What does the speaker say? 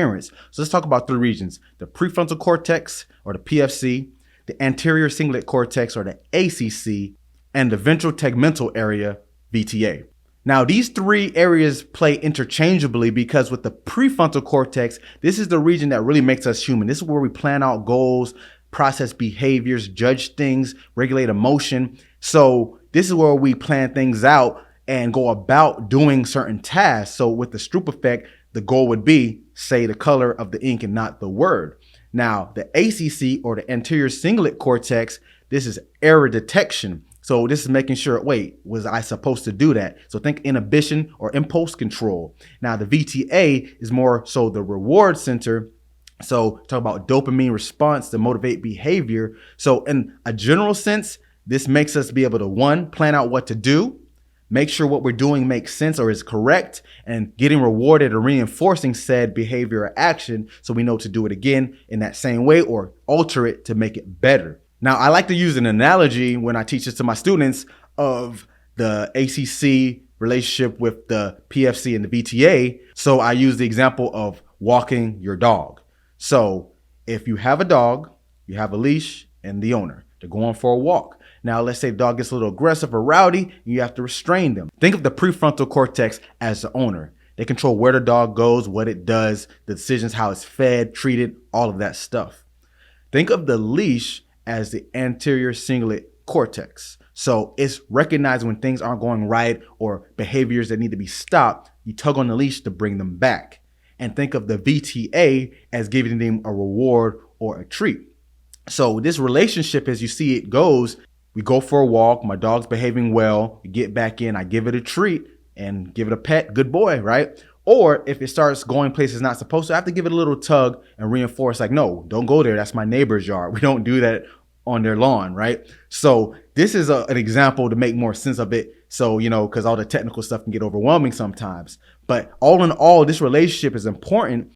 parents. So let's talk about three regions: the prefrontal cortex, or the PFC, the anterior cingulate cortex, or the ACC, and the ventral tegmental area, VTA. Now, these three areas play interchangeably because with the prefrontal cortex, this is the region that really makes us human. This is where we plan out goals, process behaviors, judge things, regulate emotion. So this is where we plan things out and go about doing certain tasks. So with the Stroop effect, the goal would be, say, the color of the ink and not the word. Now, the ACC, or the anterior cingulate cortex, this is error detection. So this is making sure, wait, was I supposed to do that? So think inhibition or impulse control. Now, the VTA is more so the reward center. So talk about dopamine response to motivate behavior. So in a general sense, this makes us be able to, one, plan out what to do, make sure what we're doing makes sense or is correct, and getting rewarded or reinforcing said behavior or action so we know to do it again in that same way or alter it to make it better. Now, I like to use an analogy when I teach this to my students of the ACC relationship with the PFC and the VTA. So I use the example of walking your dog. So if you have a dog, you have a leash and the owner. They're going for a walk. Now, let's say the dog gets a little aggressive or rowdy, and you have to restrain them. Think of the prefrontal cortex as the owner. They control where the dog goes, what it does, the decisions, how it's fed, treated, all of that stuff. Think of the leash as the anterior cingulate cortex. So it's recognizing when things aren't going right or behaviors that need to be stopped. You tug on the leash to bring them back. And think of the VTA as giving them a reward or a treat. So this relationship, as you see it goes, we go for a walk, my dog's behaving well, we get back in, I give it a treat and give it a pet, good boy, right? Or if it starts going places not supposed to, I have to give it a little tug and reinforce, like, no, don't go there. That's my neighbor's yard. We don't do that on their lawn, right? So this is an example to make more sense of it. So, because all the technical stuff can get overwhelming sometimes. But all in all, this relationship is important